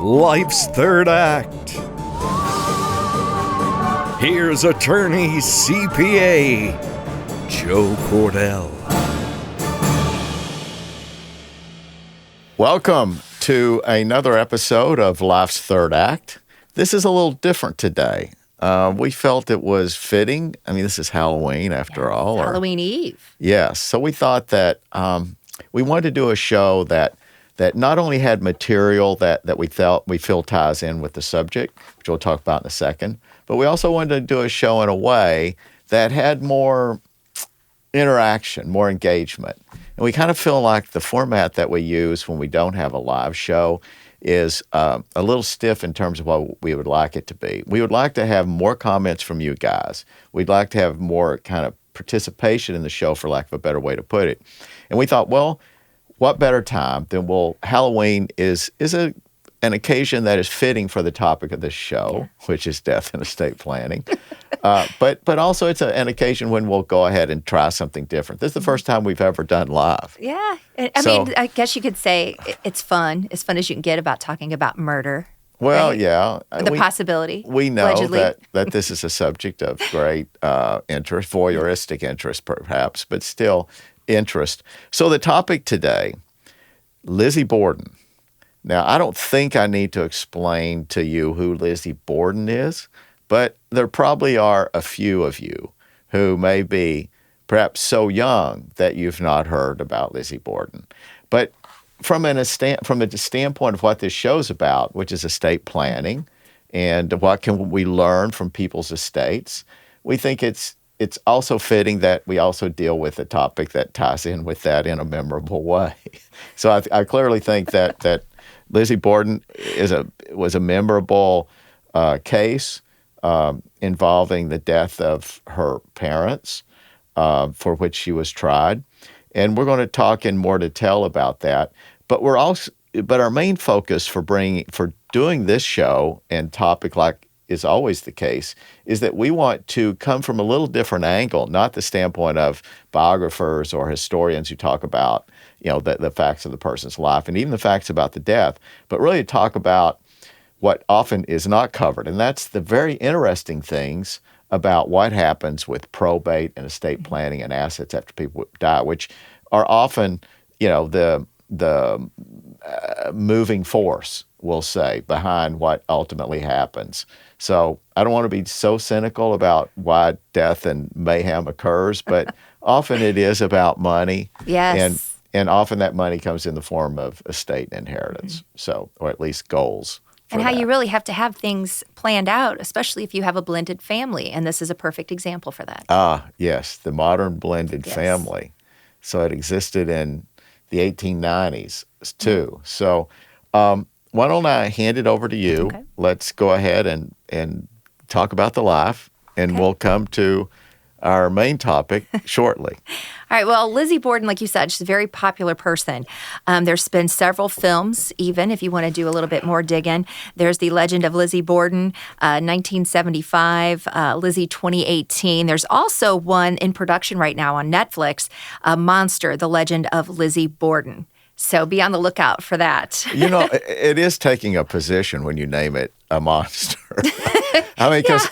Life's Third Act. Here's attorney CPA Joe Cordell. Welcome to another episode of Life's Third Act. This is a little different today. We felt it was fitting. I mean, this is Halloween after all. Halloween Eve. Yes. So we thought that we wanted to do a show that not only had material that we feel ties in with the subject, which we'll talk about in a second, but we also wanted to do a show in a way that had more interaction, more engagement. And we kind of feel like the format that we use when we don't have a live show is a little stiff in terms of what we would like it to be. We would like to have more comments from you guys. We'd like to have more kind of participation in the show, for lack of a better way to put it. And we thought, well, what better time than Halloween is an occasion that is fitting for the topic of this show, which is death and estate planning. But also it's an occasion when we'll go ahead and try something different. This is the first time we've ever done live. Yeah. I mean, I guess you could say it's fun. As fun as you can get about talking about murder. Well, right? yeah. The possibility. We know allegedly. that this is a subject of great interest, voyeuristic interest perhaps, but still interest. So the topic today, Lizzie Borden. Now, I don't think I need to explain to you who Lizzie Borden is, but there probably are a few of you who may be perhaps so young that you've not heard about Lizzie Borden. But from a standpoint of what this show's about, which is estate planning, and what can we learn from people's estates, we think it's also fitting that we also deal with a topic that ties in with that in a memorable way. So I clearly think that Lizzie Borden was a memorable case involving the death of her parents, for which she was tried, and we're going to talk in more detail about that. But our main focus for doing this show and topic, like is always the case, is that we want to come from a little different angle, not the standpoint of biographers or historians who talk about, the facts of the person's life and even the facts about the death, but really talk about what often is not covered. And that's the very interesting things about what happens with probate and estate planning and assets after people die, which are often, the moving force, we'll say, behind what ultimately happens. So I don't want to be so cynical about why death and mayhem occurs, but often it is about money. Yes. And often that money comes in the form of estate and inheritance, or at least goals. And how you really have to have things planned out, especially if you have a blended family. And this is a perfect example for that. Ah, yes, the modern blended family. So it existed in the 1890s too. So why don't I hand it over to you? Okay. Let's go ahead and talk about the life, and we'll come to our main topic shortly. All right. Well, Lizzie Borden, like you said, she's a very popular person. There's been several films, even if you want to do a little bit more digging. There's The Legend of Lizzie Borden, 1975, Lizzie 2018. There's also one in production right now on Netflix, Monster, The Legend of Lizzie Borden. So be on the lookout for that. It is taking a position when you name it a monster. I mean, because,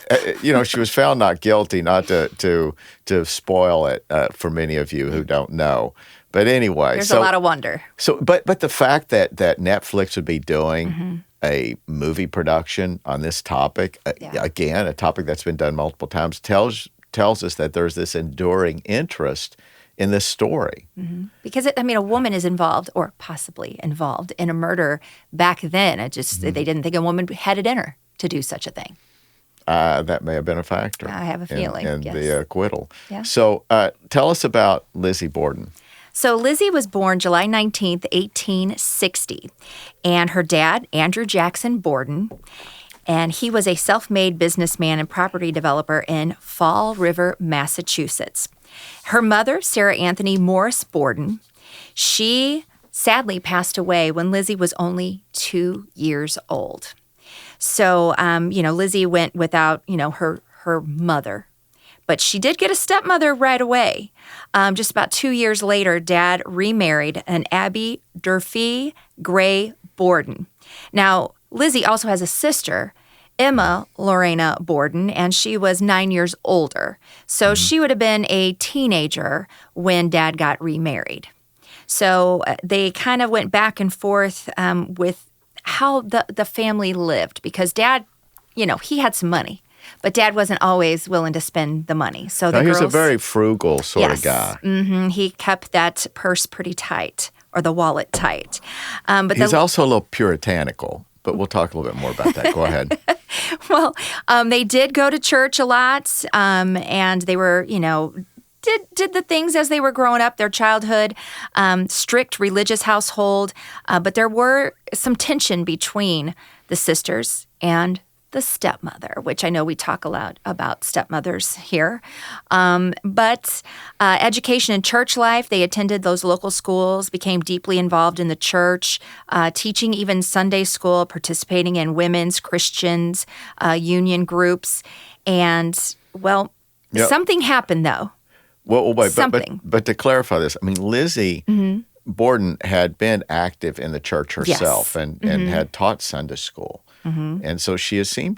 she was found not guilty, not to spoil it for many of you who don't know. But anyway. There's a lot of wonder. So, but the fact that Netflix would be doing a movie production on this topic, again, a topic that's been done multiple times, tells us that there's this enduring interest in this story. Mm-hmm. Because, a woman is involved, or possibly involved, in a murder back then. They didn't think a woman had it in her to do such a thing. That may have been a factor. I have a feeling, in the acquittal. Yeah. So tell us about Lizzie Borden. So Lizzie was born July 19th, 1860. And her dad, Andrew Jackson Borden, and he was a self-made businessman and property developer in Fall River, Massachusetts. Her mother, Sarah Anthony Morris Borden, she sadly passed away when Lizzie was only 2 years old. So, Lizzie went without, her mother. But she did get a stepmother right away. Just about 2 years later, Dad remarried an Abby Durfee Gray Borden. Now, Lizzie also has a sister, Emma Lorena Borden, and she was 9 years older. So she would have been a teenager when Dad got remarried. So they kind of went back and forth with how the family lived, because Dad, he had some money, but Dad wasn't always willing to spend the money. So the Now, girls, he's a very frugal sort of guy. He kept that purse pretty tight, or the wallet tight. But He's also a little puritanical, but we'll talk a little bit more about that. Go ahead. Well, they did go to church a lot, and they were, did the things as they were growing up, their childhood, strict religious household. But there were some tension between the sisters and the stepmother, which I know we talk a lot about stepmothers here. But education and church life, they attended those local schools, became deeply involved in the church, teaching even Sunday school, participating in women's, Christians, union groups. And, something happened, though. Well, wait, Something. but to clarify this, I mean, Lizzie Borden had been active in the church herself and had taught Sunday school. And so she seemed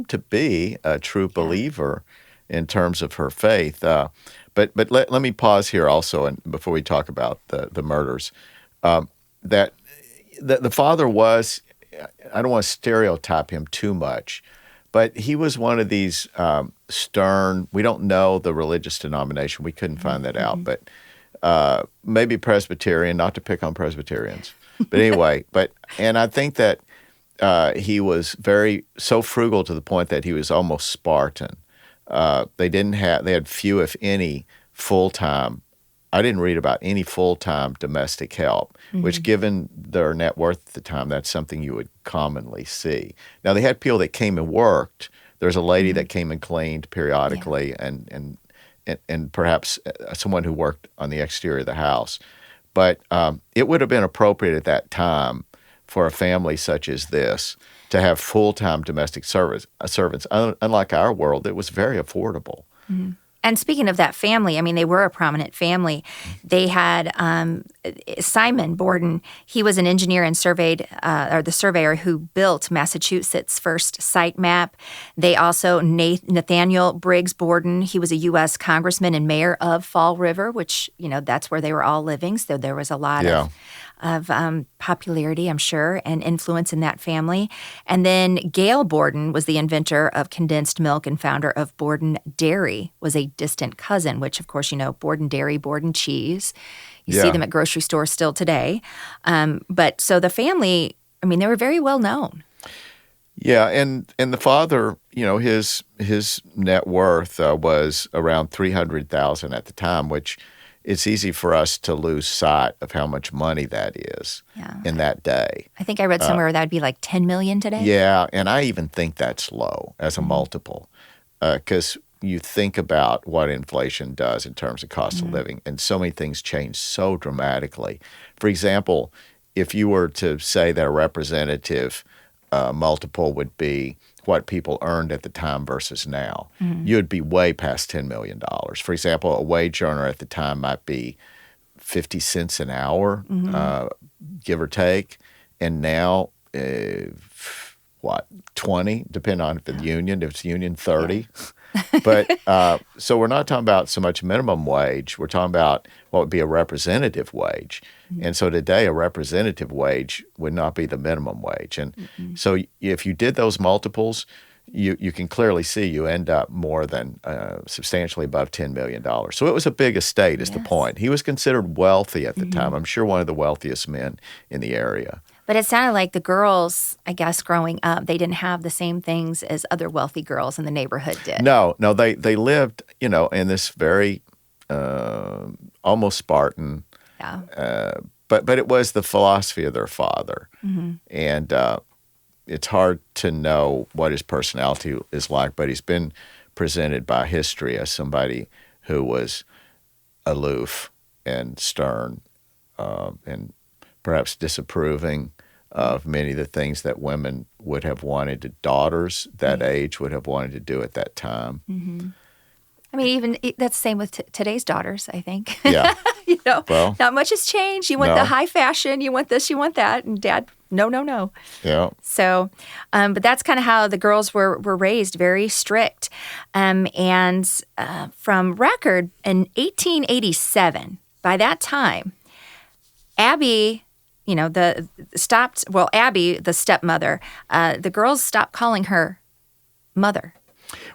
to be a true believer in terms of her faith. But let me pause here also, and before we talk about the murders, that the father was, I don't want to stereotype him too much, but he was one of these stern, we don't know the religious denomination, we couldn't find that out, but maybe Presbyterian, not to pick on Presbyterians. But anyway, and I think that he was so frugal to the point that he was almost Spartan. They had few, if any, full-time. I didn't read about any full-time domestic help, which, given their net worth at the time, that's something you would commonly see. Now, they had people that came and worked. There's a lady that came and cleaned periodically, and perhaps someone who worked on the exterior of the house. But it would have been appropriate at that time for a family such as this to have full-time domestic servants. Unlike our world, it was very affordable. And speaking of that family, I mean, they were a prominent family. They had Simon Borden. He was an engineer and the surveyor who built Massachusetts' first site map. They also, Nathaniel Briggs Borden, he was a U.S. congressman and mayor of Fall River, which, that's where they were all living. So there was a lot of popularity, I'm sure, and influence in that family. And then Gail Borden was the inventor of condensed milk and founder of Borden Dairy, was a distant cousin, which, of course, Borden Dairy, Borden Cheese. You see them at grocery stores still today. But so the family, I mean, they were very well known. Yeah, and the father, his net worth was around $300,000 at the time, which it's easy for us to lose sight of how much money that is in that day. I think I read somewhere that would be like $10 million today. Yeah, and I even think that's low as a multiple, because you think about what inflation does in terms of cost of living, and so many things change so dramatically. For example, if you were to say that a representative multiple would be what people earned at the time versus now, you'd be way past $10 million. For example, a wage earner at the time might be 50 cents an hour, give or take, and now, 20, depending on if it's union, if it's union, 30. But so we're not talking about so much minimum wage. We're talking about what would be a representative wage. And so today, a representative wage would not be the minimum wage. And so if you did those multiples, you can clearly see you end up more than substantially above $10 million. So it was a big estate is the point. He was considered wealthy at the time. I'm sure one of the wealthiest men in the area. But it sounded like the girls, I guess, growing up, they didn't have the same things as other wealthy girls in the neighborhood did. No, they lived, in this very almost Spartan. Yeah. But it was the philosophy of their father, and it's hard to know what his personality is like. But he's been presented by history as somebody who was aloof and stern, and perhaps disapproving of many of the things that women would have wanted, daughters that age would have wanted to do at that time. I mean, even that's the same with today's daughters, I think. Yeah. Well, not much has changed. You want the high fashion, you want this, you want that, and Dad No. Yeah. So, but that's kind of how the girls were raised, very strict. And from record in 1887, by that time, Abby, Abby, the stepmother, the girls stopped calling her mother.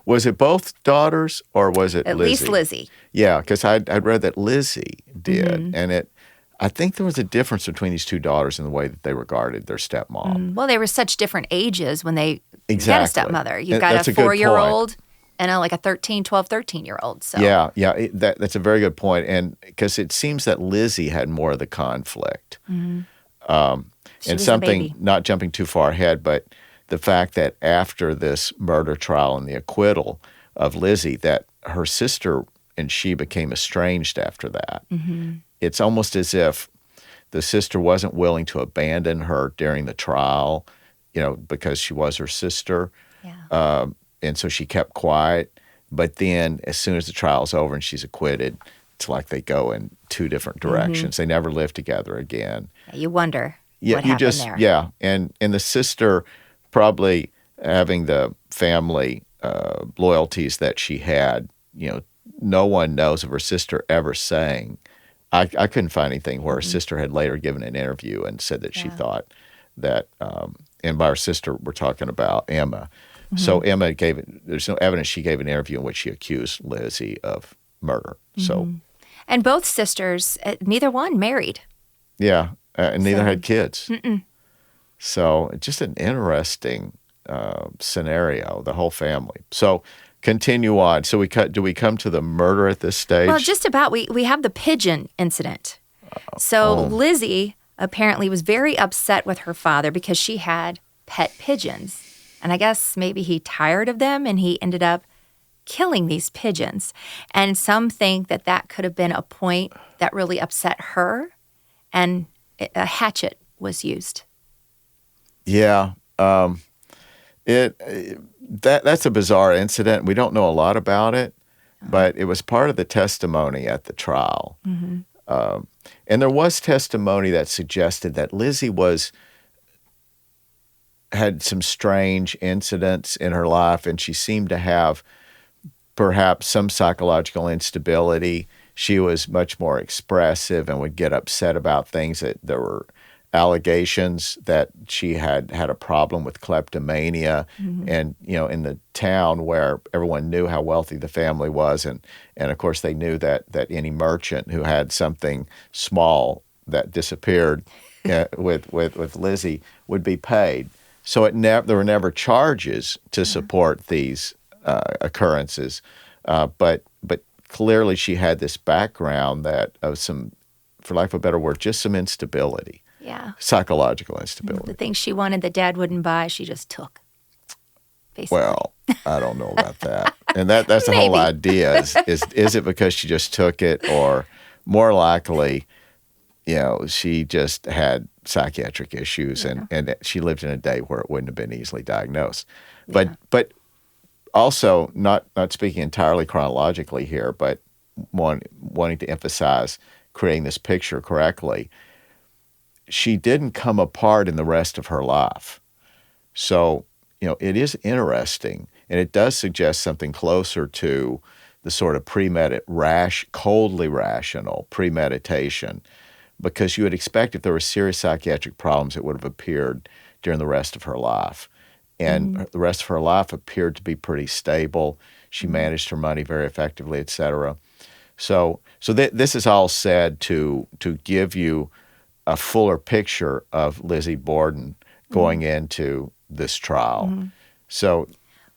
Was it both daughters or was it At Lizzie? least Lizzie. Yeah, because I'd read that Lizzie did, and I think there was a difference between these two daughters in the way that they regarded their stepmom. Well, they were such different ages when they Exactly. had a stepmother. You've got That's a a good 4-year-old and like a 13-year-old. So Yeah, that's a very good point, and because it seems that Lizzie had more of the conflict. She And was a something, baby. not jumping too far ahead, but the fact that after this murder trial and the acquittal of Lizzie, that her sister and she became estranged after that. It's almost as if the sister wasn't willing to abandon her during the trial, because she was her sister. Yeah. And so she kept quiet. But then as soon as the trial's over and she's acquitted, it's like they go in two different directions. They never live together again. You wonder Yeah, what you happened just there. yeah, and the sister probably having the family loyalties that she had. No one knows of her sister ever saying. I couldn't find anything where her sister had later given an interview and said that she thought that. And by her sister, we're talking about Emma. So Emma there's no evidence she gave an interview in which she accused Lizzie of murder. So And both sisters, neither one married. yeah, and neither had kids. So it's just an interesting scenario, the whole family. So continue on. So do we come to the murder at this stage? Well, just about. We have the pigeon incident. So Lizzie apparently was very upset with her father because she had pet pigeons. And I guess maybe he tired of them and he ended up killing these pigeons. And some think that that could have been a point that really upset her, and a hatchet was used. Yeah. That's a bizarre incident. We don't know a lot about it, but it was part of the testimony at the trial. And there was testimony that suggested that Lizzie had some strange incidents in her life, and she seemed to have perhaps some psychological instability. She was much more expressive and would get upset about things. That there were allegations that she had a problem with kleptomania, and in the town where everyone knew how wealthy the family was, and of course they knew that any merchant who had something small that disappeared with Lizzie would be paid. So there were never charges to support these occurrences, but clearly she had this background of some, for lack of a better word, just some instability. Yeah. Psychological instability. The things she wanted that Dad wouldn't buy, she just took. Basically. Well, I don't know about that. And that's the whole idea is it because she just took it, or more likely, she just had psychiatric issues and she lived in a day where it wouldn't have been easily diagnosed. But also, not speaking entirely chronologically here, but wanting to emphasize creating this picture correctly, she didn't come apart in the rest of her life. So, it is interesting, and it does suggest something closer to the sort of coldly rational premeditation, because you would expect if there were serious psychiatric problems, it would have appeared during the rest of her life. And the rest of her life appeared to be pretty stable. She managed her money very effectively, et cetera. So this is all said to give you a fuller picture of Lizzie Borden going into this trial. So,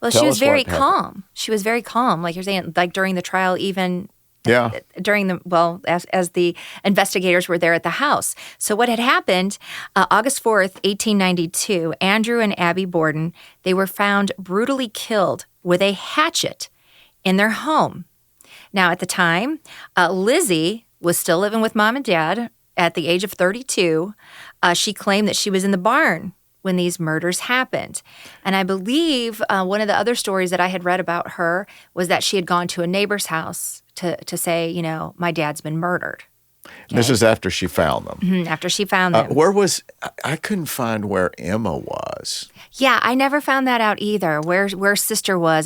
well, she was very calm. She was very calm, like you're saying, like during the trial, even during as the investigators were there at the house. So what had happened, August 4th, 1892, Andrew and Abby Borden, they were found brutally killed with a hatchet in their home. Now, at the time, Lizzie was still living with Mom and Dad. At the age of 32, she claimed that she was in the barn when these murders happened. And I believe one of the other stories that I had read about her was that she had gone to a neighbor's house to say, my dad's been murdered. This is after she found them. After she found them. I couldn't find where Emma was. Yeah, I never found that out either, where sister was.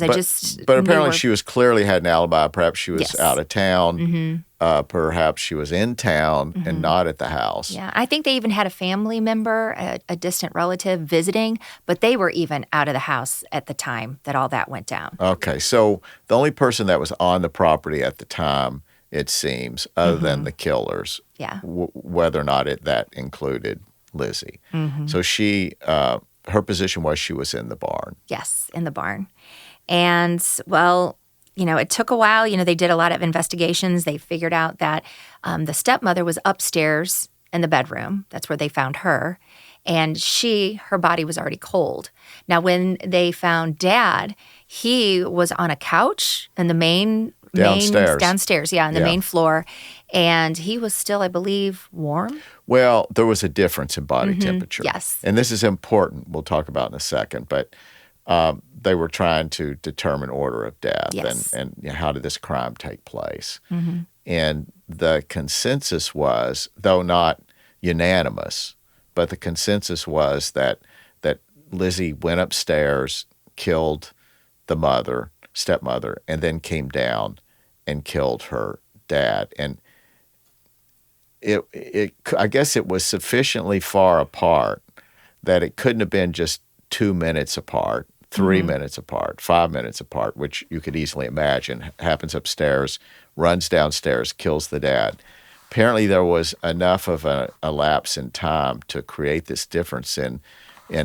But apparently she was clearly had an alibi. Perhaps she was Yes. out of town. Perhaps she was in town and not at the house. Yeah, I think they even had a family member, a distant relative visiting, but they were even out of the house at the time that all that went down. Okay, so the only person that was on the property at the time, it seems, other than the killers, Yeah. whether or not that included Lizzie. So her position was she was in the barn. Yes, in the barn. And, well, it took a while. They did a lot of investigations. They figured out that the stepmother was upstairs in the bedroom. That's where they found her. And her body was already cold. Now, when they found Dad, he was on a couch in the downstairs, in the main floor. And he was still, I believe, warm. Well, there was a difference in body temperature. Yes. And this is important. We'll talk about in a second. But they were trying to determine order of death and how did this crime take place. And the consensus was, though not unanimous, but the consensus was that Lizzie went upstairs, killed the stepmother, and then came down and killed her dad. And I guess it was sufficiently far apart that it couldn't have been just 2 minutes apart, 3 minutes apart, 5 minutes apart, which you could easily imagine happens upstairs, runs downstairs, kills the dad. Apparently there was enough of a lapse in time to create this difference in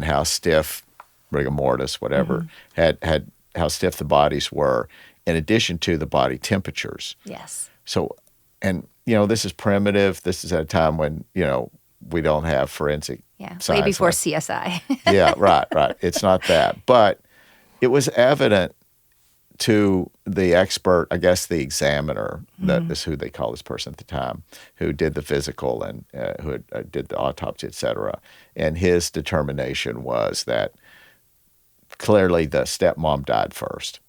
how stiff, rigor mortis, whatever, had how stiff the bodies were, in addition to the body temperatures. Yes. So, and, this is primitive. This is at a time when, we don't have forensic science. Way before CSI. Yeah, right. It's not that. But it was evident to the expert, I guess the examiner, that is who they call this person at the time, who did the physical and who did the autopsy, et cetera. And his determination was that clearly the stepmom died first.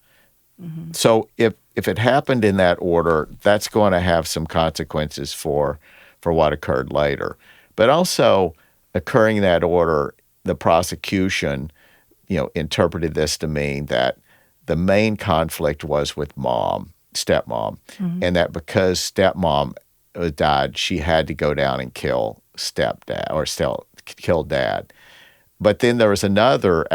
So if it happened in that order, that's going to have some consequences for what occurred later. But also occurring in that order, the prosecution, interpreted this to mean that the main conflict was with stepmom, and that because stepmom died, she had to go down and kill stepdad or still kill dad. But then there was another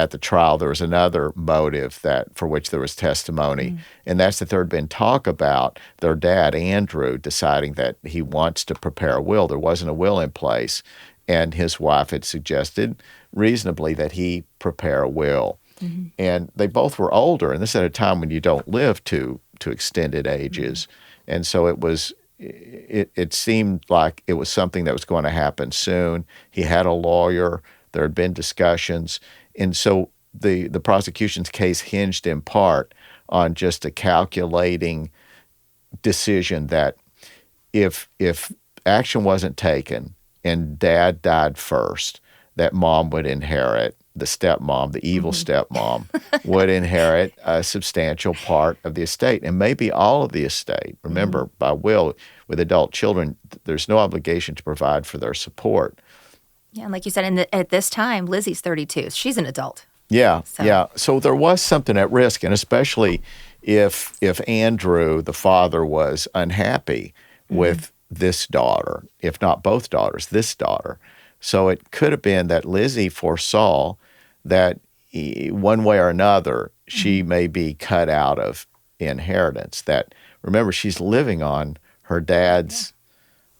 motive for which there was testimony, and that's that there had been talk about their dad, Andrew, deciding that he wants to prepare a will. There wasn't a will in place, and his wife had suggested reasonably that he prepare a will. And they both were older, and this is at a time when you don't live to extended ages. And so it seemed like it was something that was going to happen soon. He had a lawyer. There had been discussions. And so the prosecution's case hinged in part on just a calculating decision that if action wasn't taken and dad died first, that mom would inherit, the stepmom, the evil stepmom, would inherit a substantial part of the estate, and maybe all of the estate. Remember, by will, with adult children, there's no obligation to provide for their support. Yeah, and like you said, at this time, Lizzie's 32. She's an adult. Yeah. So there was something at risk, and especially if Andrew, the father, was unhappy with this daughter, if not both daughters, this daughter. So it could have been that Lizzie foresaw that one way or another, she may be cut out of inheritance. That, remember, she's living on her dad's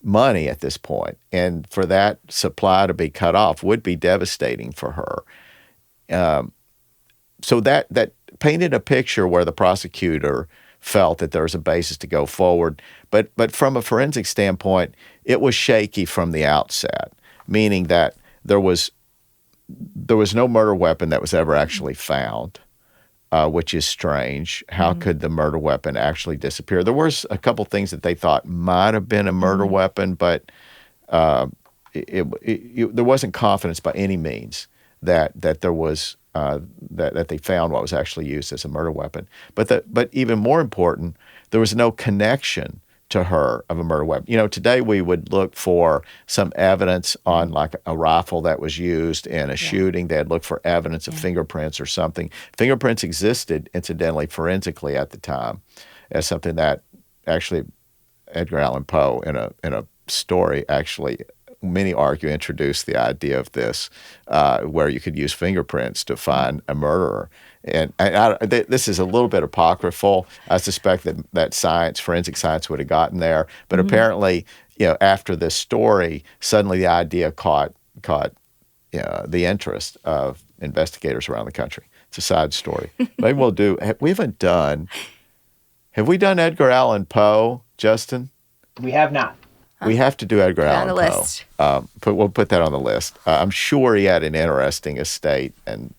money at this point, and for that supply to be cut off would be devastating for her. So that painted a picture where the prosecutor felt that there was a basis to go forward. But from a forensic standpoint, it was shaky from the outset, meaning that there was no murder weapon that was ever actually found, which is strange. How could the murder weapon actually disappear? There was a couple things that they thought might have been a murder weapon, but there wasn't confidence by any means that there was that they found what was actually used as a murder weapon. But even more important, there was no connection to her of a murder weapon. You know, today we would look for some evidence on like a rifle that was used in a shooting. They'd look for evidence of fingerprints or something. Fingerprints existed, incidentally, forensically at the time as something that actually Edgar Allan Poe in a story actually, many argue, introduced the idea of this, where you could use fingerprints to find a murderer. And this is a little bit apocryphal. I suspect that forensic science would have gotten there. But apparently, you know, after this story, suddenly the idea caught the interest of investigators around the country. It's a side story. Maybe we'll do. Have we done Edgar Allan Poe, Justin? We have not. We have to do Edgar Allan on the Poe. list. We'll put that on the list. I'm sure he had an interesting estate, and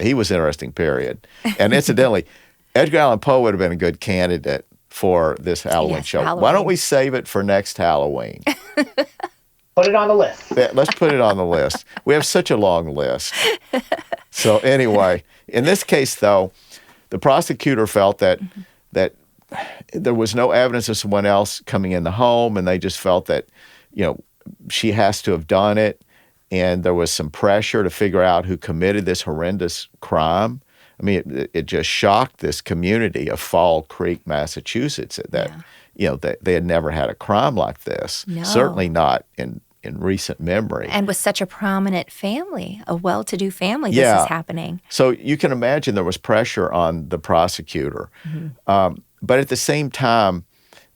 he was interesting, period. And incidentally, Edgar Allan Poe would have been a good candidate for this Halloween show. Halloween. Why don't we save it for next Halloween? Put it on the list. Yeah, let's put it on the list. We have such a long list. So anyway, in this case, though, the prosecutor felt that there was no evidence of someone else coming in the home, and they just felt that, you know, she has to have done it, and there was some pressure to figure out who committed this horrendous crime. I mean, it just shocked this community of Fall Creek, Massachusetts, that you know they had never had a crime like this. No. Certainly not in recent memory. And with such a prominent family, a well-to-do family, this is happening. So you can imagine there was pressure on the prosecutor. But at the same time,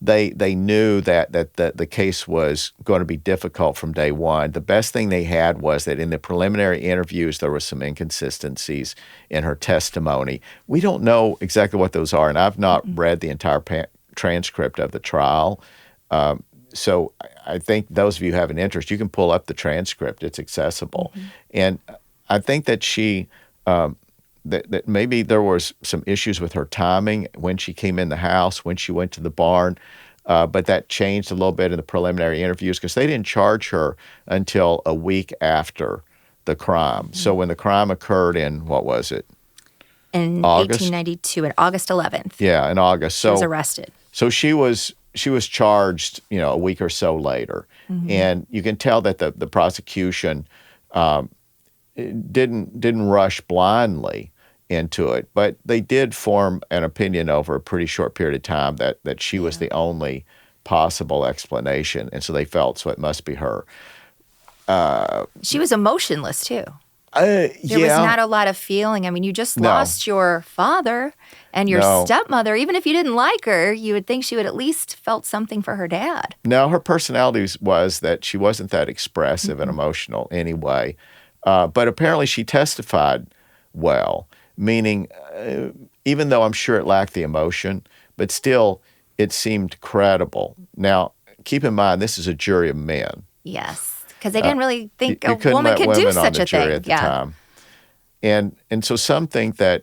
they knew that the case was going to be difficult from day one. The best thing they had was that in the preliminary interviews, there were some inconsistencies in her testimony. We don't know exactly what those are, and I've not read the entire transcript of the trial. So I think those of you who have an interest, you can pull up the transcript. It's accessible. And I think that she... That maybe there was some issues with her timing when she came in the house, when she went to the barn, but that changed a little bit in the preliminary interviews because they didn't charge her until a week after the crime. So when the crime occurred in, what was it? In August? 1892, on August 11th. Yeah, in August. So She was arrested. So she was charged, you know, a week or so later, and you can tell that the prosecution didn't rush blindly into it, but they did form an opinion over a pretty short period of time that she was the only possible explanation, and so they felt, so it must be her. She was emotionless, too. There was not a lot of feeling. I mean, you just lost your father and your stepmother. Even if you didn't like her, you would think she would at least felt something for her dad. No, her personality was that she wasn't that expressive and emotional anyway, but apparently she testified well. Meaning, even though I'm sure it lacked the emotion, but still it seemed credible. Now, keep in mind, this is a jury of men. Yes, because they didn't really think you a woman could do such a thing. At the time. And so some think that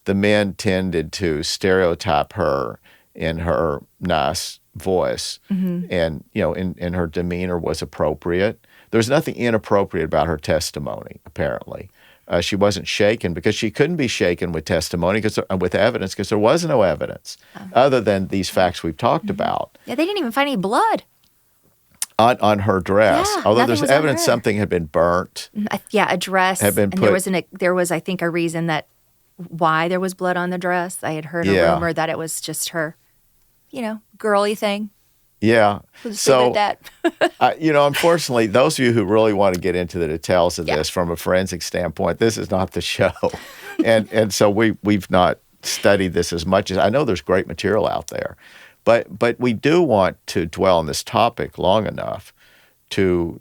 the men tended to stereotype her in her nice voice, and you know, in her demeanor was appropriate. There's nothing inappropriate about her testimony, apparently. She wasn't shaken because she couldn't be shaken with testimony, with evidence, because there was no evidence other than these facts we've talked about. Yeah, they didn't even find any blood on her dress. Yeah, although nothing there's was on evidence her. something had been burnt. a dress. Had been and there was, I think, a reason that why there was blood on the dress. I had heard a rumor that it was just her, you know, girly thing. Yeah. So that. Unfortunately, those of you who really want to get into the details of this from a forensic standpoint, this is not the show. and so we've not studied this as much as I know there's great material out there. But we do want to dwell on this topic long enough to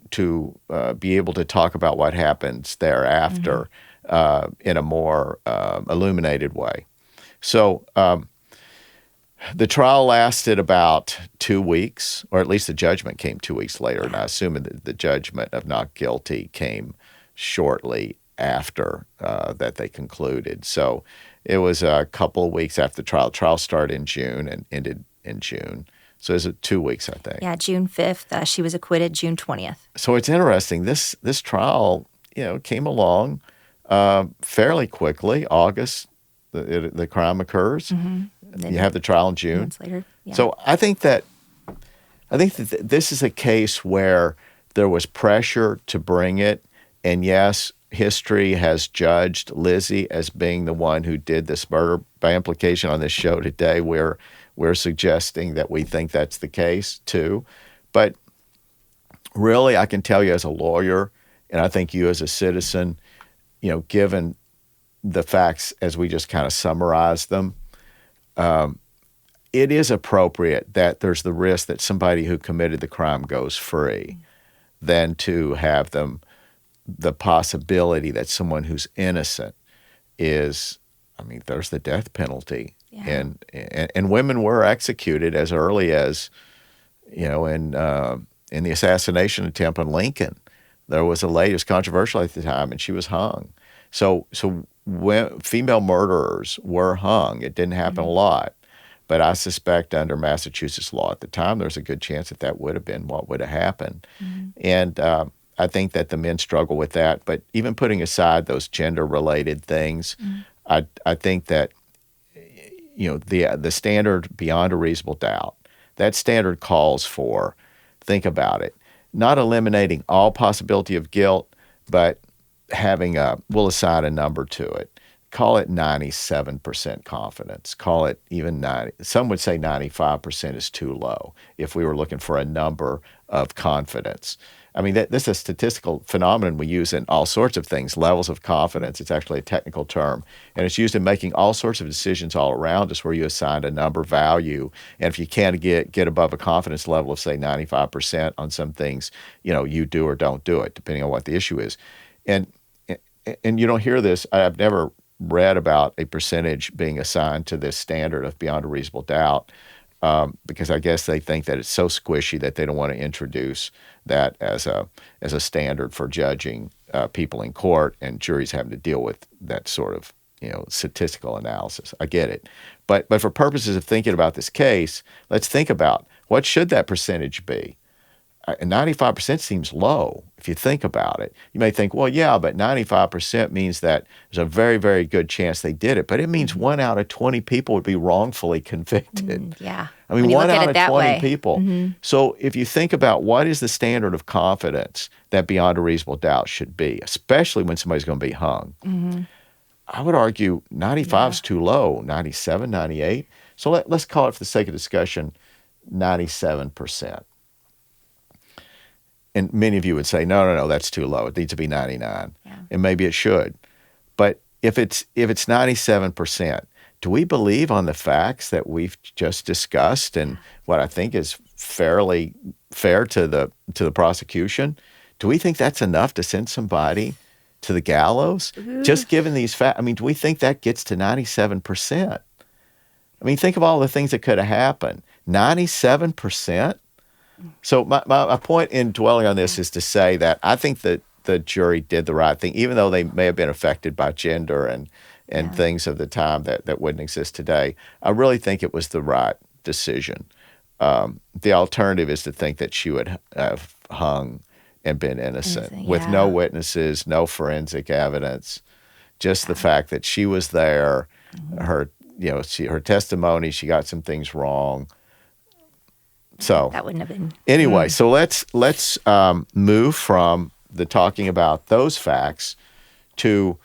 be able to talk about what happens thereafter in a more illuminated way. So the trial lasted about 2 weeks, or at least the judgment came 2 weeks later, and I assume that the judgment of not guilty came shortly after that they concluded. So it was a couple of weeks after the trial. The trial started in June and ended in June. So it was 2 weeks, I think. Yeah, June 5th. She was acquitted June 20th. So it's interesting. This trial, came along fairly quickly. August, the crime occurs. You have the trial in June. Months later. Yeah. So I think that I think that this is a case where there was pressure to bring it, and yes, history has judged Lizzie as being the one who did this murder. By implication on this show today, we're suggesting that we think that's the case too. But really, I can tell you as a lawyer, and I think you as a citizen, given the facts as we just kind of summarize them, it is appropriate that there's the risk that somebody who committed the crime goes free than to have the possibility that someone who's innocent is, there's the death penalty. Yeah. And women were executed as early as, in the assassination attempt on Lincoln. There was a lady, it was controversial at the time, and she was hung. So when female murderers were hung, it didn't happen a lot. But I suspect under Massachusetts law at the time, there's a good chance that would have been what would have happened. And I think that the men struggle with that. But even putting aside those gender-related things, I think that, the standard beyond a reasonable doubt, that standard calls for, think about it, not eliminating all possibility of guilt, but we'll assign a number to it. Call it 97% confidence. Call it even 90. Some would say 95% is too low if we were looking for a number of confidence. This is a statistical phenomenon we use in all sorts of things, levels of confidence. It's actually a technical term. And it's used in making all sorts of decisions all around us where you assign a number value. And if you can't get above a confidence level of, say, 95% on some things, you do or don't do it, depending on what the issue is. And you don't hear this. I've never read about a percentage being assigned to this standard of beyond a reasonable doubt because I guess they think that it's so squishy that they don't want to introduce that as a standard for judging people in court and juries having to deal with that sort of statistical analysis. I get it. But for purposes of thinking about this case, let's think about what should that percentage be? 95% seems low if you think about it. You may think, well, yeah, but 95% means that there's a very, very good chance they did it. But it means 1 out of 20 people would be wrongfully convicted. Yeah. 1 out of 20 people. So if you think about what is the standard of confidence that beyond a reasonable doubt should be, especially when somebody's going to be hung, I would argue 95 is too low, 97, 98. So let's call it, for the sake of discussion, 97%. And many of you would say, no, that's too low. It needs to be 99. Yeah. And maybe it should. But if it's 97%, do we believe on the facts that we've just discussed and what I think is fairly fair to the prosecution? Do we think that's enough to send somebody to the gallows? Just given these facts, do we think that gets to 97%? Think of all the things that could have happened. 97%? So my point in dwelling on this is to say that I think that the jury did the right thing, even though they may have been affected by gender and things of the time that wouldn't exist today. I really think it was the right decision. The alternative is to think that she would have hung and been innocent with no witnesses, no forensic evidence, just the fact that she was there, her testimony, she got some things wrong. So that wouldn't have been. Anyway, so let's move from the talking about those facts to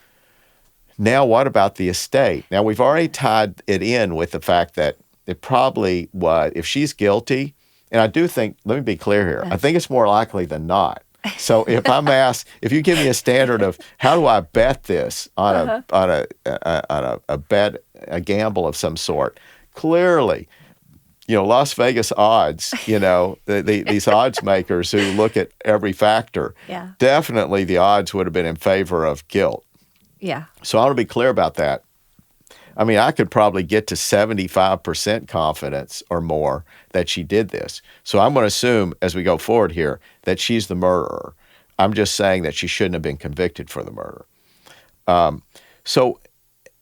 now what about the estate? Now, we've already tied it in with the fact that it probably was, if she's guilty, and I do think, let me be clear here, I think it's more likely than not. So if I'm asked, if you give me a standard of how do I bet this on a bet, a gamble of some sort, clearly, Las Vegas odds, these odds makers who look at every factor, definitely the odds would have been in favor of guilt. Yeah. So I want to be clear about that. I could probably get to 75% confidence or more that she did this. So I'm going to assume as we go forward here that she's the murderer. I'm just saying that she shouldn't have been convicted for the murder. So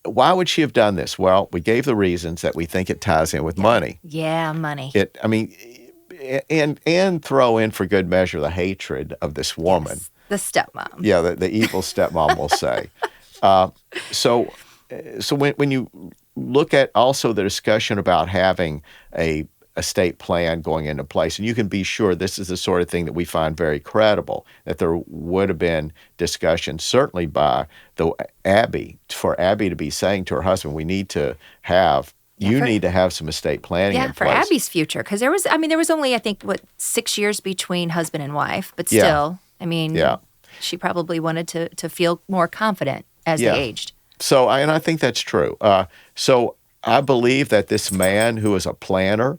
why would she have done this? Well, we gave the reasons that we think it ties in with money. Yeah, money. And throw in for good measure the hatred of this woman. Yes, the stepmom. Yeah, the evil stepmom, we'll say. So when you look at also the discussion about having a estate plan going into place. And you can be sure this is the sort of thing that we find very credible, that there would have been discussion, certainly by Abby, for Abby to be saying to her husband, we need to have, you need to have some estate planning in place. For Abby's future. Because there was only, I think, 6 years between husband and wife. But still, she probably wanted to feel more confident as they aged. So, and I think that's true. So I believe that this man who is a planner,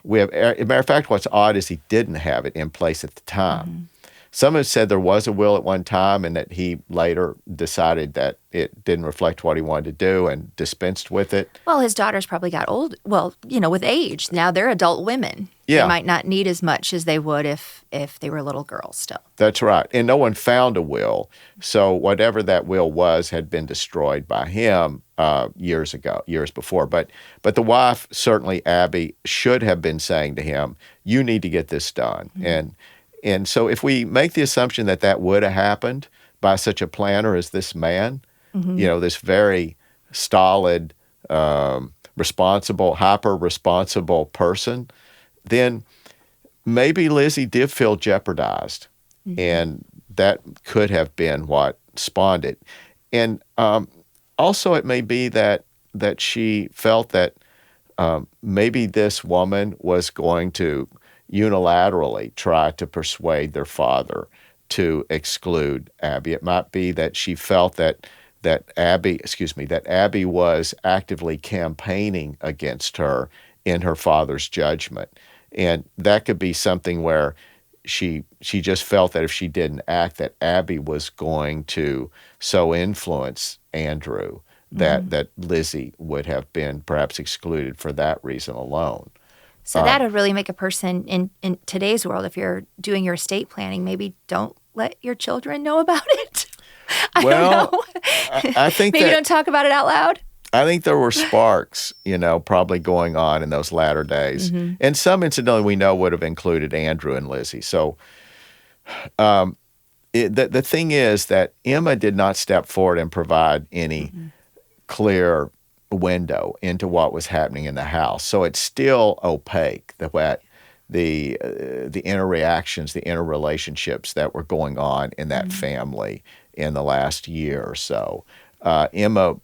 as a matter of fact, what's odd is he didn't have it in place at the time. Mm-hmm. Some have said there was a will at one time and that he later decided that it didn't reflect what he wanted to do and dispensed with it. Well, his daughters probably got old. Well, with age. Now they're adult women. Yeah. They might not need as much as they would if they were little girls still. That's right. And no one found a will. So whatever that will was had been destroyed by him years before. But the wife, certainly Abby, should have been saying to him, you need to get this done. Mm-hmm. And so if we make the assumption that that would have happened by such a planner as this man, this very stolid, responsible, hyper-responsible person, then maybe Lizzie did feel jeopardized. Mm-hmm. And that could have been what spawned it. And also it may be that she felt that maybe this woman was going to unilaterally try to persuade their father to exclude Abby. It might be that she felt that Abby was actively campaigning against her in her father's judgment. And that could be something where she just felt that if she didn't act, that Abby was going to so influence Andrew that Lizzie would have been perhaps excluded for that reason alone. So that would really make a person in today's world, if you're doing your estate planning, maybe don't let your children know about it. I don't know. I think maybe don't talk about it out loud. I think there were sparks, probably going on in those latter days. Mm-hmm. And some, incidentally, we know would have included Andrew and Lizzie. So the thing is that Emma did not step forward and provide any clear window into what was happening in the house. So it's still opaque, the inner reactions, the inner relationships that were going on in that family in the last year or so. Emma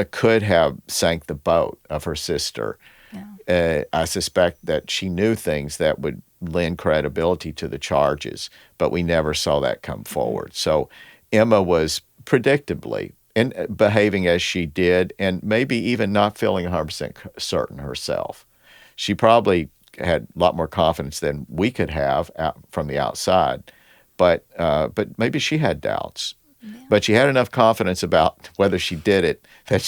could have sank the boat of her sister. Yeah. I suspect that she knew things that would lend credibility to the charges, but we never saw that come forward. So Emma was predictably and behaving as she did, and maybe even not feeling 100% certain herself. She probably had a lot more confidence than we could have from the outside, but maybe she had doubts. Yeah. But she had enough confidence about whether she did it that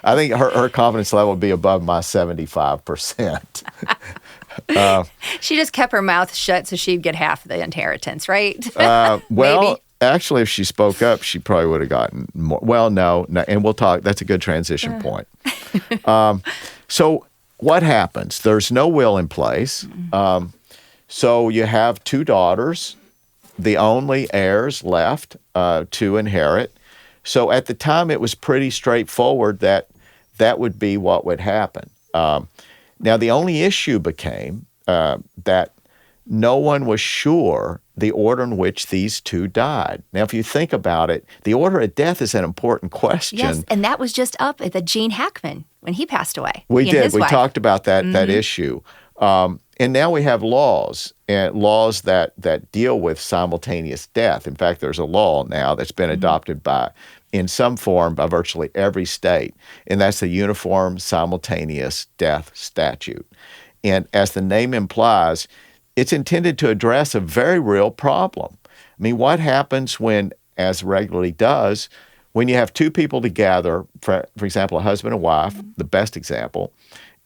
I think her confidence level would be above my 75%. She just kept her mouth shut so she'd get half the inheritance, right? Well, maybe. Actually, if she spoke up, she probably would have gotten more. Well, no, and we'll talk. That's a good transition point. So what happens? There's no will in place. So you have two daughters, the only heirs left to inherit. So at the time, it was pretty straightforward that would be what would happen. Now, the only issue became that no one was sure the order in which these two died. Now, if you think about it, the order of death is an important question. Yes, and that was just up at the Gene Hackman when he passed away. We did. We talked about that issue. And now we have laws that deal with simultaneous death. In fact, there's a law now that's been adopted in some form by virtually every state, and that's the Uniform Simultaneous Death statute. And as the name implies, it's intended to address a very real problem. I mean, what happens when, as regularly does, when you have two people together, for example, a husband and wife, the best example,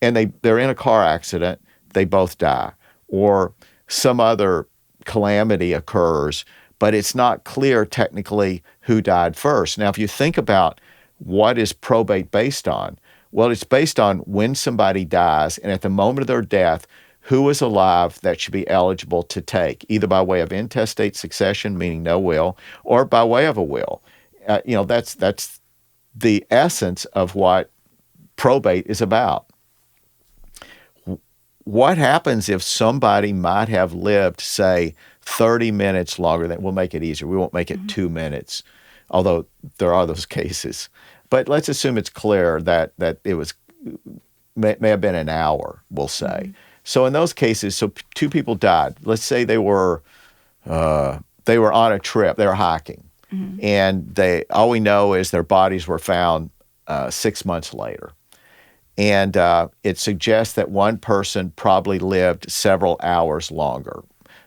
and they're in a car accident, they both die, or some other calamity occurs, but it's not clear technically who died first. Now, if you think about what is probate based on, well, it's based on when somebody dies, and at the moment of their death, who is alive that should be eligible to take, either by way of intestate succession, meaning no will, or by way of a will. That's the essence of what probate is about. what happens if somebody might have lived, say, 30 minutes longer than, we'll make it easier. We won't make it 2 minutes, although there are those cases. But let's assume it's clear that it was may have been an hour, we'll say. So in those cases, so two people died. Let's say they were on a trip, they were hiking, and all we know is their bodies were found 6 months later. And it suggests that one person probably lived several hours longer.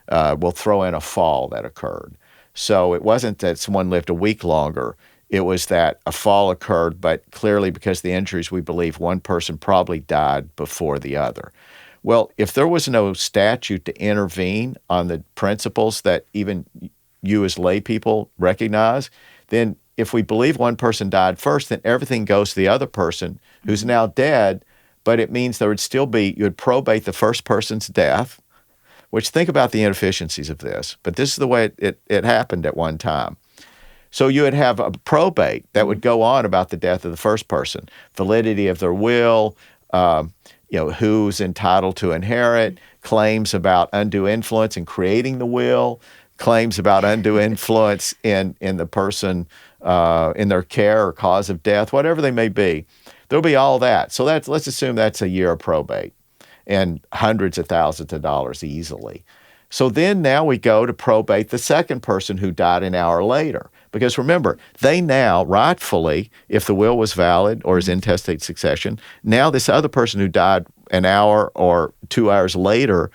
We'll throw in a fall that occurred. So it wasn't that someone lived a week longer. It was that a fall occurred, but clearly because of the injuries, we believe one person probably died before the other. Well, if there was no statute to intervene on the principles that even you as lay people recognize, then if we believe one person died first, then everything goes to the other person who's now dead, but it means there would still be, you would probate the first person's death, which, think about the inefficiencies of this, but this is the way it happened at one time. So you would have a probate that would go on about the death of the first person, validity of their will, who's entitled to inherit, claims about undue influence in creating the will, claims about undue influence in the person, in their care or cause of death, whatever they may be. There'll be all that. So let's assume that's a year of probate and hundreds of thousands of dollars easily. So then now we go to probate the second person who died an hour later. Because remember, they now rightfully, if the will was valid or is intestate succession, now this other person who died an hour or 2 hours later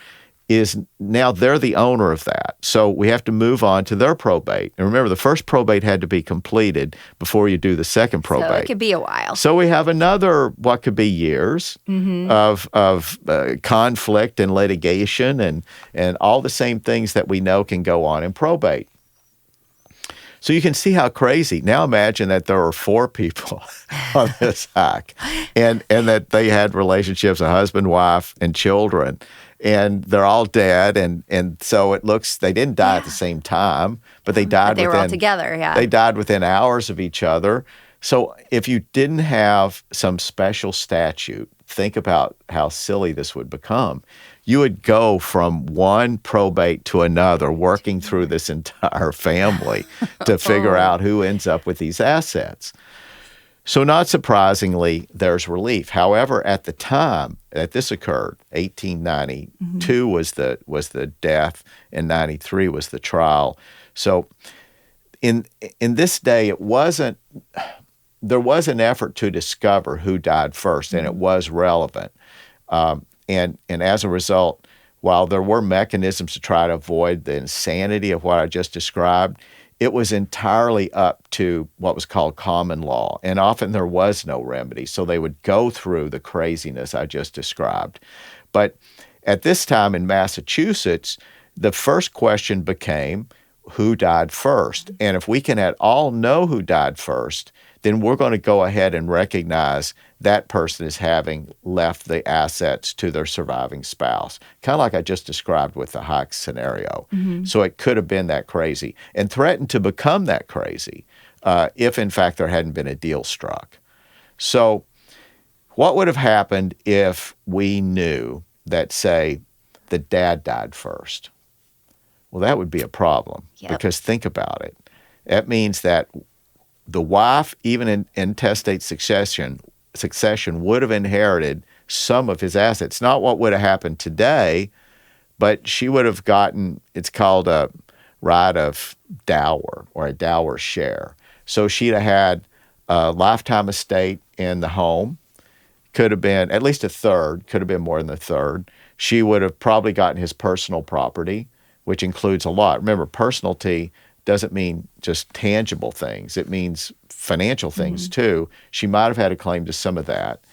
is now they're the owner of that. So we have to move on to their probate. And remember, the first probate had to be completed before you do the second probate. So it could be a while. So we have another, what could be years of conflict and litigation and all the same things that we know can go on in probate. So you can see how crazy. Now imagine that there were 4 people on this hike and that they had relationships, a husband, wife, and children. And they're all dead, and so it looks they didn't die at the same time, but they died. They were all together. Yeah, they died within hours of each other. So if you didn't have some special statute, think about how silly this would become. You would go from one probate to another, working through this entire family to figure out who ends up with these assets. So not surprisingly, there's relief. However, at the time that this occurred, 1892 was the death, and 93 was the trial. So in this day, there was an effort to discover who died first, and it was relevant. And as a result, while there were mechanisms to try to avoid the insanity of what I just described, it was entirely up to what was called common law, and often there was no remedy, so they would go through the craziness I just described. But at this time in Massachusetts, the first question became, who died first? And if we can at all know who died first, then we're going to go ahead and recognize that person as having left the assets to their surviving spouse, kind of like I just described with the hike scenario. So it could have been that crazy and threatened to become that crazy if, in fact, there hadn't been a deal struck. So what would have happened if we knew that, say, the dad died first? Well, that would be a problem because think about it. That means that the wife, even in intestate succession, would have inherited some of his assets. Not what would have happened today, but she would have gotten, it's called a right of dower or a dower share. So she'd have had a lifetime estate in the home, could have been at least a third, could have been more than a third. She would have probably gotten his personal property, which includes a lot. Remember, personality doesn't mean just tangible things. It means financial things too. She might have had a claim to some of that.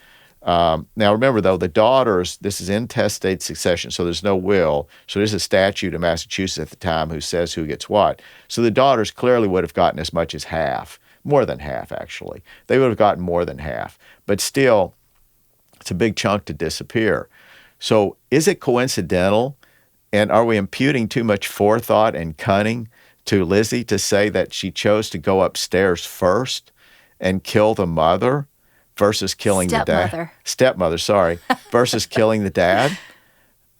Now remember though, the daughters, this is intestate succession, so there's no will. So there's a statute in Massachusetts at the time who says who gets what. So the daughters clearly would have gotten as much as half, more than half actually. They would have gotten more than half. But still, it's a big chunk to disappear. So is it coincidental? And are we imputing too much forethought and cunning to Lizzie to say that she chose to go upstairs first and kill the mother versus killing the dad? Stepmother, sorry, versus killing the dad?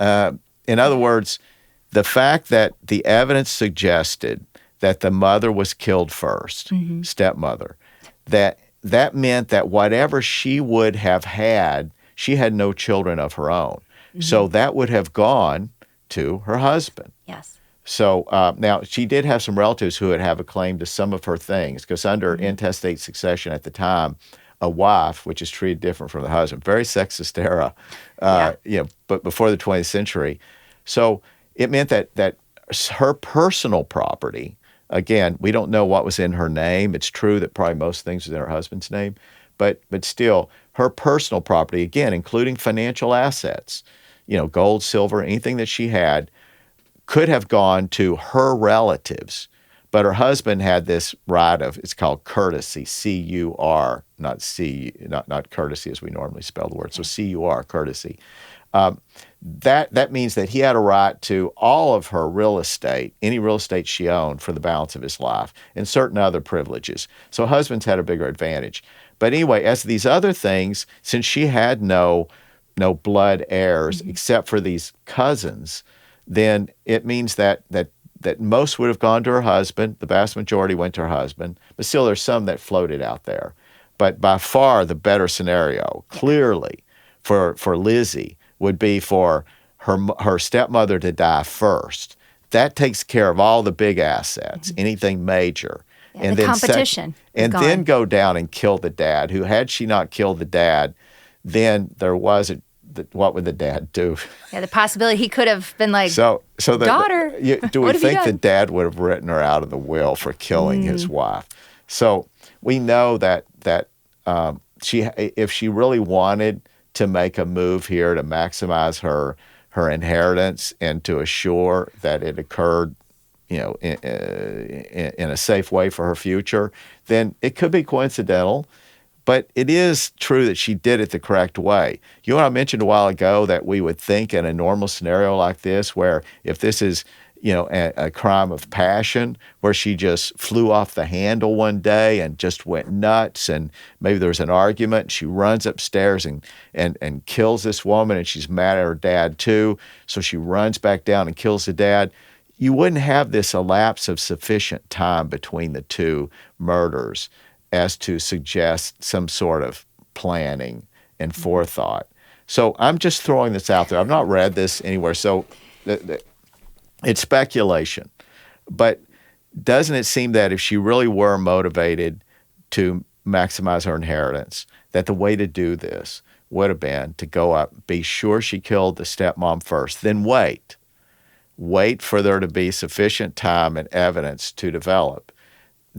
In other words, the fact that the evidence suggested that the mother was killed first, stepmother, that meant that whatever she would have had, she had no children of her own. So that would have gone to her husband. Yes. So now she did have some relatives who would have a claim to some of her things, because under intestate succession at the time, a wife, which is treated different from the husband, very sexist era, but before the 20th century. So it meant that her personal property, again, we don't know what was in her name. It's true that probably most things was in her husband's name, but still, her personal property, again, including financial assets, gold, silver, anything that she had, could have gone to her relatives. But her husband had this right of, it's called courtesy, C-U-R, not courtesy as we normally spell the word. So C-U-R, courtesy. That means that he had a right to all of her real estate, any real estate she owned for the balance of his life, and certain other privileges. So husbands had a bigger advantage. But anyway, as these other things, since she had no blood heirs except for these cousins, then it means that most would have gone to her husband. The vast majority went to her husband, but still there's some that floated out there. But by far the better scenario, clearly, for Lizzie would be for her stepmother to die first. That takes care of all the big assets, anything major. Yeah, and the then competition. then go down and kill the dad, who, had she not killed the dad, then there was what would the dad do? Yeah, the possibility he could have been like, daughter. Do we what have you think the done? dad would have written her out of the will for killing his wife? So we know that if she really wanted to make a move here to maximize her inheritance and to assure that it occurred, in a safe way for her future, then it could be coincidental. But it is true that she did it the correct way. You know what I mentioned a while ago, that we would think in a normal scenario like this, where if this is, a crime of passion, where she just flew off the handle one day and just went nuts, and maybe there was an argument, and she runs upstairs and kills this woman, and she's mad at her dad too, so she runs back down and kills the dad. You wouldn't have this elapse of sufficient time between the two murders as to suggest some sort of planning and forethought. So I'm just throwing this out there. I've not read this anywhere, so it's speculation. But doesn't it seem that if she really were motivated to maximize her inheritance, that the way to do this would have been to go up, be sure she killed the stepmom first, then wait for there to be sufficient time and evidence to develop.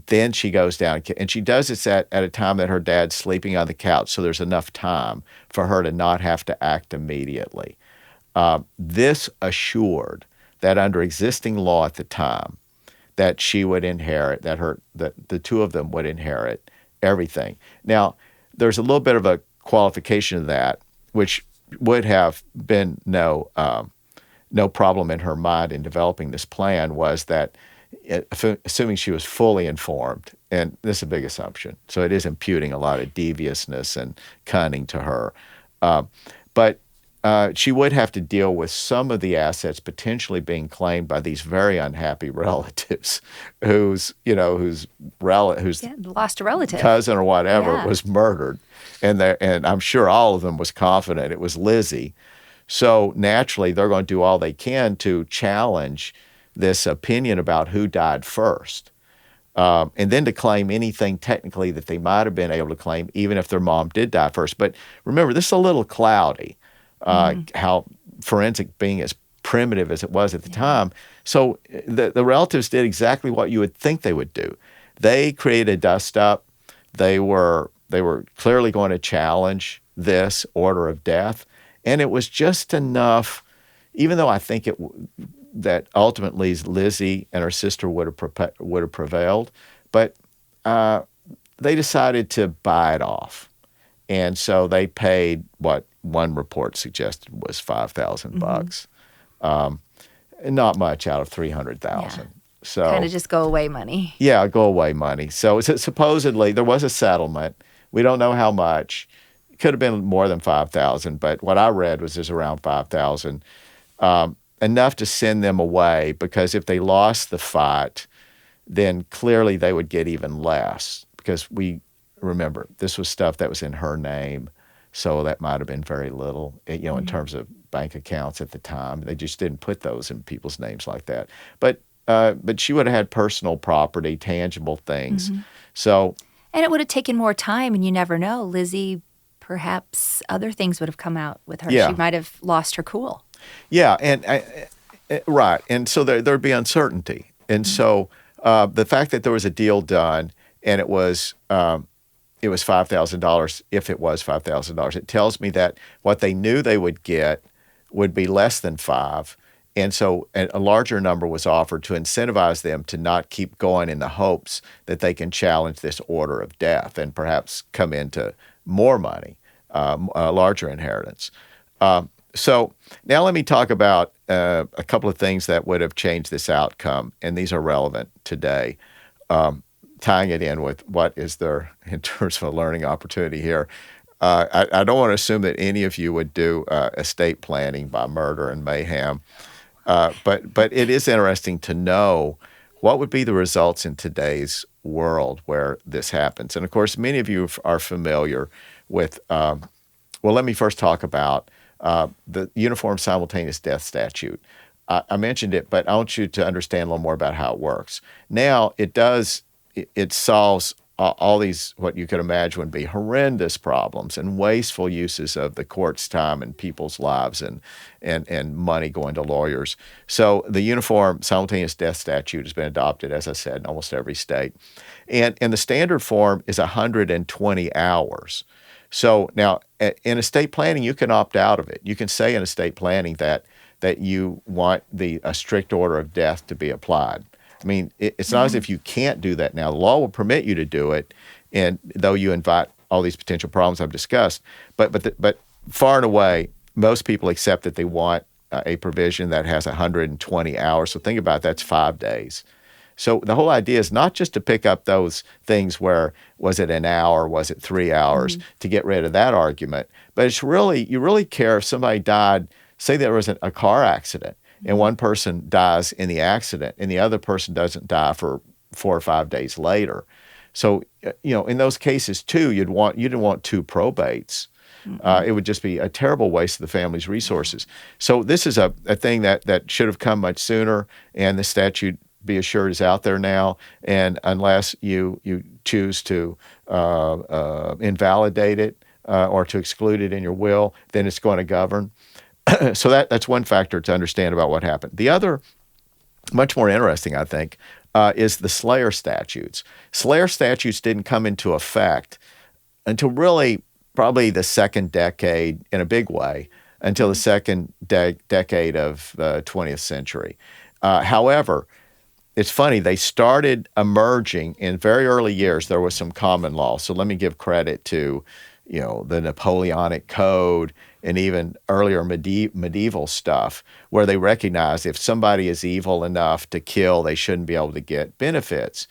Then she goes down, and she does this at a time that her dad's sleeping on the couch, so there's enough time for her to not have to act immediately. This assured that under existing law at the time, that she would inherit, that the two of them would inherit everything. Now, there's a little bit of a qualification of that, which would have been no problem in her mind in developing this plan, was that, assuming she was fully informed, and this is a big assumption, so it is imputing a lot of deviousness and cunning to her, but she would have to deal with some of the assets potentially being claimed by these very unhappy relatives, whose lost a relative, cousin or whatever was murdered, and I'm sure all of them was confident it was Lizzie. So naturally, they're going to do all they can to challenge this opinion about who died first, and then to claim anything technically that they might have been able to claim, even if their mom did die first. But remember, this is a little cloudy, how forensic being as primitive as it was at the time. So the relatives did exactly what you would think they would do. They created a dust-up. They were clearly going to challenge this order of death, and it was just enough, even though I think that ultimately Lizzie and her sister would have prevailed, but they decided to buy it off, and so they paid what one report suggested was $5,000, not much out of $300,000. Yeah. So kind of just go away money. Yeah, go away money. So supposedly there was a settlement. We don't know how much. It could have been more than $5,000, but what I read was around $5,000. enough to send them away, because if they lost the fight, then clearly they would get even less, because remember, this was stuff that was in her name, so that might have been very little, in terms of bank accounts at the time. They just didn't put those in people's names like that. But she would have had personal property, tangible things. So, and it would have taken more time, and you never know. Lizzie, perhaps other things would have come out with her. Yeah. She might have lost her cool. Yeah, and right, and so there'd be uncertainty, and so the fact that there was a deal done and it was $5,000, if it was $5,000, it tells me that what they knew they would get would be less than $5,000, and so a larger number was offered to incentivize them to not keep going, in the hopes that they can challenge this order of death and perhaps come into more money, a larger inheritance. So now let me talk about a couple of things that would have changed this outcome, and these are relevant today, tying it in with what is there in terms of a learning opportunity here. I don't want to assume that any of you would do estate planning by murder and mayhem, but it is interesting to know what would be the results in today's world where this happens. And of course, many of you are familiar with, well, let me first talk about the Uniform Simultaneous Death statute. I mentioned it, but I want you to understand a little more about how it works. Now, it solves all these, what you could imagine would be horrendous problems and wasteful uses of the court's time and people's lives and money going to lawyers. So the Uniform Simultaneous Death statute has been adopted, as I said, in almost every state. And the standard form is 120 hours. So now, in estate planning, you can opt out of it. You can say in estate planning that you want a strict order of death to be applied. I mean, it's not as if you can't do that now. The law will permit you to do it, and though you invite all these potential problems I've discussed, but far and away, most people accept that they want a provision that has 120 hours. So think about it, that's 5 days. So the whole idea is not just to pick up those things where, was it an hour, was it 3 hours, to get rid of that argument. But it's you really care if somebody died, say there was a car accident, and one person dies in the accident and the other person doesn't die for 4 or 5 days later. So, in those cases too, you didn't want 2 probates. It would just be a terrible waste of the family's resources. So this is a thing that should have come much sooner, and the statute, be assured, is out there now. And unless you choose to invalidate it or to exclude it in your will, then it's going to govern. So that's one factor to understand about what happened. The other, much more interesting, I think, is the Slayer statutes. Slayer statutes didn't come into effect until really probably the second decade, in a big way, until the second decade of the 20th century. However, it's funny, they started emerging in very early years. There was some common law. So let me give credit to, the Napoleonic Code and even earlier medieval stuff, where they recognized if somebody is evil enough to kill, they shouldn't be able to get benefits.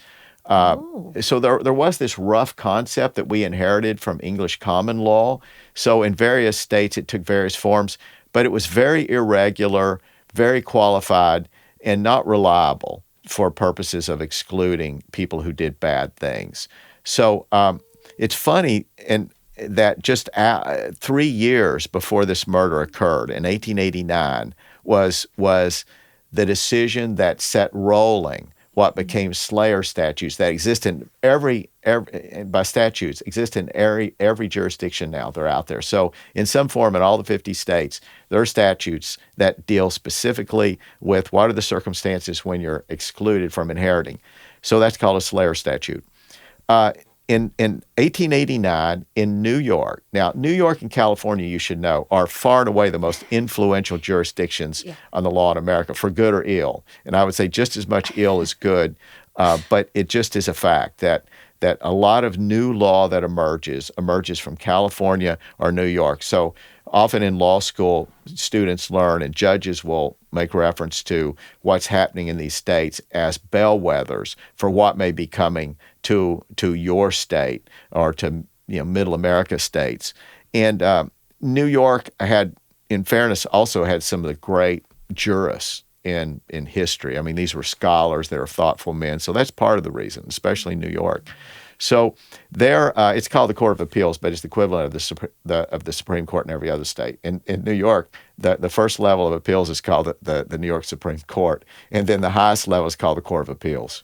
So there was this rough concept that we inherited from English common law. So in various states, it took various forms, but it was very irregular, very qualified, and not reliable for purposes of excluding people who did bad things. So it's funny that just 3 years before this murder occurred, in 1889, was the decision that set rolling what became Slayer statutes that exist in every jurisdiction now. They're out there. So in some form in all the 50 states, there are statutes that deal specifically with what are the circumstances when you're excluded from inheriting. So that's called a Slayer statute. In 1889, in New York, now New York and California, you should know, are far and away the most influential jurisdictions on the law in America, for good or ill. And I would say just as much ill as good, but it just is a fact that a lot of new law that emerges from California or New York. So often in law school, students learn, and judges will make reference to what's happening in these states as bellwethers for what may be coming to your state or to Middle America states. And New York had, in fairness, also had some of the great jurists in history. I mean, these were scholars, they were thoughtful men. So that's part of the reason, especially in New York. So there, it's called the Court of Appeals, but it's the equivalent of the Supreme Court in every other state. In New York, the first level of appeals is called the New York Supreme Court, and then the highest level is called the Court of Appeals.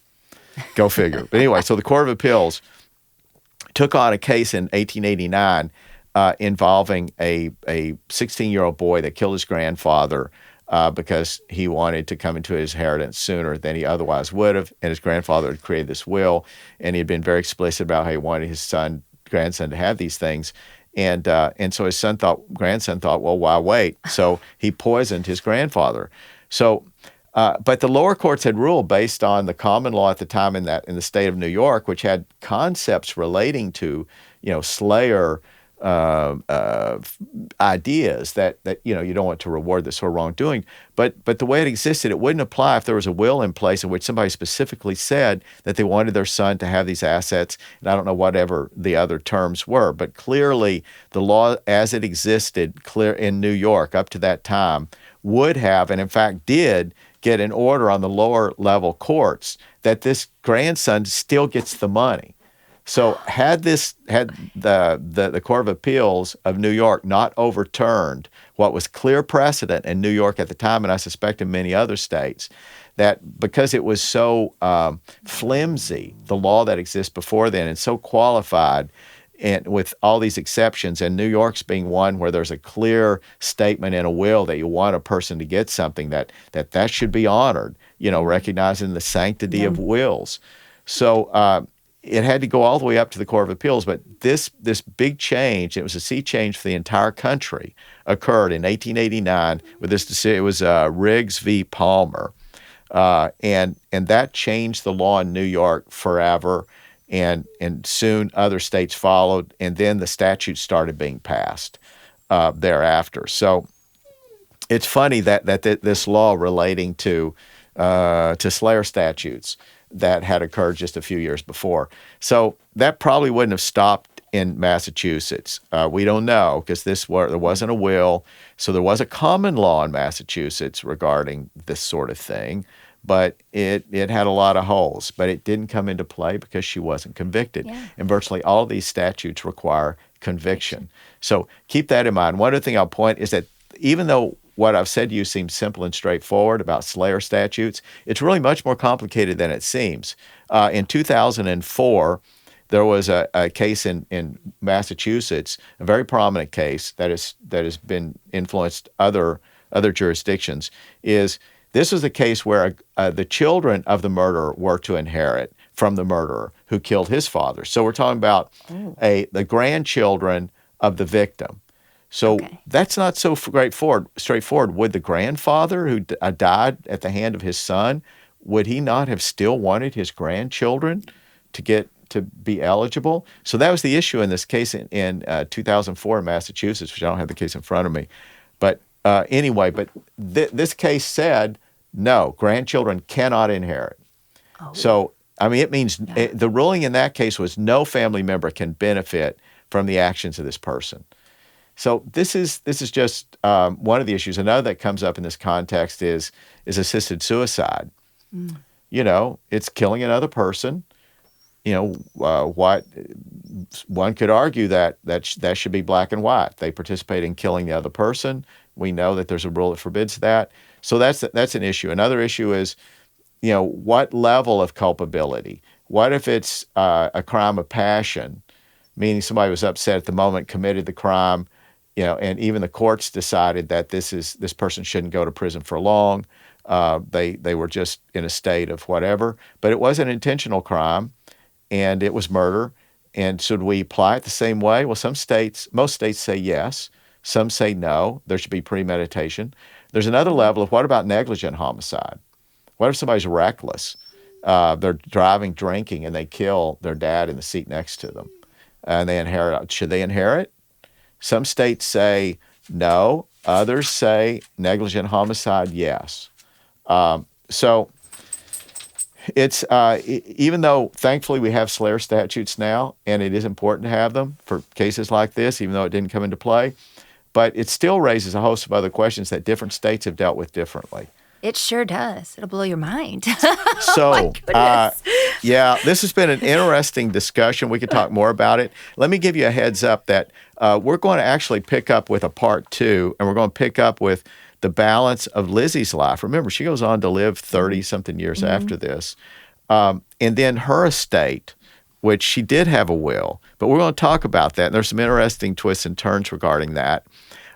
Go figure. But anyway, so the Court of Appeals took on a case in 1889 involving a 16-year-old boy that killed his grandfather because he wanted to come into his inheritance sooner than he otherwise would have. And his grandfather had created this will, and he had been very explicit about how he wanted his grandson to have these things. And so his grandson thought, well, why wait? So he poisoned his grandfather. So, but the lower courts had ruled based on the common law at the time in the state of New York, which had concepts relating to, slayer ideas that you don't want to reward this sort of wrongdoing, but the way it existed, it wouldn't apply if there was a will in place in which somebody specifically said that they wanted their son to have these assets, and I don't know whatever the other terms were, but clearly the law as it existed clear in New York up to that time would have, and in fact did, get an order on the lower level courts that this grandson still gets the money. So had the Court of Appeals of New York not overturned what was clear precedent in New York at the time, and I suspect in many other states, that because it was so flimsy, the law that exists before then, and so qualified, and with all these exceptions, and New York's being one where there's a clear statement in a will that you want a person to get something, that should be honored, recognizing the sanctity of wills. So it had to go all the way up to the Court of Appeals, but this big change, it was a sea change for the entire country, occurred in 1889 with this decision. It was Riggs v. Palmer, and that changed the law in New York forever, and soon other states followed, and then the statutes started being passed thereafter. So it's funny that this law relating to slayer statutes that had occurred just a few years before. So that probably wouldn't have stopped in Massachusetts. We don't know because there wasn't a will. So there was a common law in Massachusetts regarding this sort of thing, but it had a lot of holes. But it didn't come into play because she wasn't convicted. Yeah. And virtually all of these statutes require conviction. So keep that in mind. One other thing I'll point is that even though what I've said to you seems simple and straightforward about slayer statutes, it's really much more complicated than it seems. In 2004, there was a case in Massachusetts, a very prominent case that has been influenced other jurisdictions. This was a case where the children of the murderer were to inherit from the murderer who killed his father. So we're talking about the grandchildren of the victim. So that's not so straightforward. Would the grandfather who died at the hand of his son, would he not have still wanted his grandchildren to be eligible? So that was the issue in this case in 2004 in Massachusetts, which I don't have the case in front of me. But anyway, this case said, no, grandchildren cannot inherit. Oh. So, I mean, it means the ruling in that case was no family member can benefit from the actions of this person. So this is just one of the issues. Another that comes up in this context is assisted suicide. Mm. It's killing another person. What one could argue that should be black and white. They participate in killing the other person. We know that there's a rule that forbids that. So that's an issue. Another issue is, what level of culpability? What if it's a crime of passion, meaning somebody was upset at the moment, committed the crime, and even the courts decided that this person shouldn't go to prison for long. They were just in a state of whatever, but it was an intentional crime, and it was murder. And should we apply it the same way? Well, most states say yes. Some say no. There should be premeditation. There's another level of what about negligent homicide? What if somebody's reckless? They're driving, drinking, and they kill their dad in the seat next to them, and they inherit. Should they inherit? Some states say no. Others say negligent homicide, yes. So it's even though thankfully we have slayer statutes now, and it is important to have them for cases like this, even though it didn't come into play, but it still raises a host of other questions that different states have dealt with differently. It sure does. It'll blow your mind. So, yeah, this has been an interesting discussion. We could talk more about it. Let me give you a heads up that we're going to actually pick up with a part 2, and we're going to pick up with the balance of Lizzie's life. Remember, she goes on to live 30-something years after this. And then her estate, which she did have a will, but we're going to talk about that. And there's some interesting twists and turns regarding that.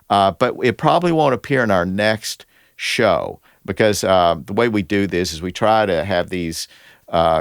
But it probably won't appear in our next show, because the way we do this is we try to have these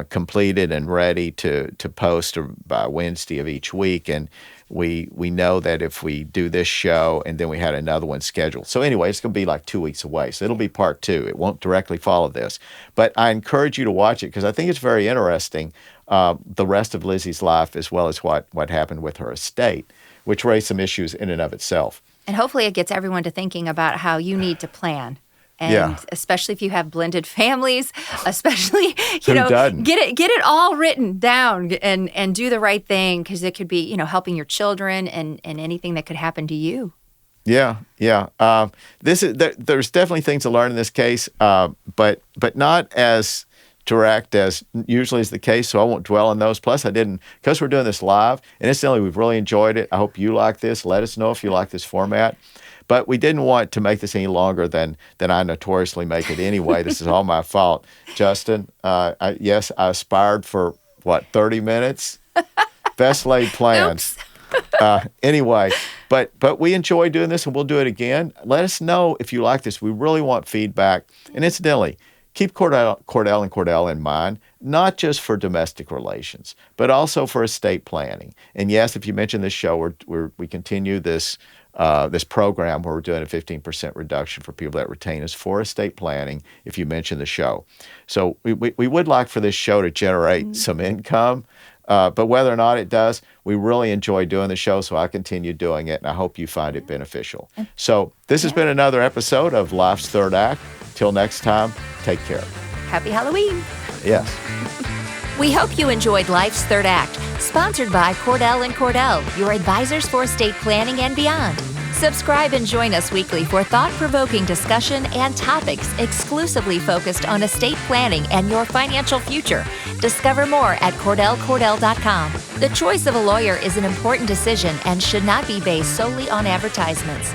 completed and ready to post by Wednesday of each week. And we know that if we do this show and then we had another one scheduled. So anyway, it's going to be like 2 weeks away. So it'll be part 2. It won't directly follow this. But I encourage you to watch it because I think it's very interesting, the rest of Lizzie's life as well as what happened with her estate, which raised some issues in and of itself. And hopefully it gets everyone to thinking about how you need to plan. And especially if you have blended families, especially, get it all written down and do the right thing, because it could be, helping your children and anything that could happen to you. Yeah. There's definitely things to learn in this case, but not as direct as usually is the case, so I won't dwell on those. Plus, because we're doing this live, and incidentally, we've really enjoyed it. I hope you like this. Let us know if you like this format. But we didn't want to make this any longer than I notoriously make it anyway. This is all my fault. Justin, I aspired for, 30 minutes? Best laid plans. Anyway, but we enjoy doing this, and we'll do it again. Let us know if you like this. We really want feedback. And incidentally, keep Cordell in mind, not just for domestic relations, but also for estate planning. And yes, if you mention this show, we continue this program where we're doing a 15% reduction for people that retain us for estate planning if you mention the show. So we would like for this show to generate some income, but whether or not it does, we really enjoy doing the show, so I continue doing it, and I hope you find it beneficial. So this has been another episode of Life's Third Act. Till next time, take care. Happy Halloween. Yes. We hope you enjoyed Life's Third Act, sponsored by Cordell and Cordell, your advisors for estate planning and beyond. Subscribe and join us weekly for thought-provoking discussion and topics exclusively focused on estate planning and your financial future. Discover more at CordellCordell.com. The choice of a lawyer is an important decision and should not be based solely on advertisements.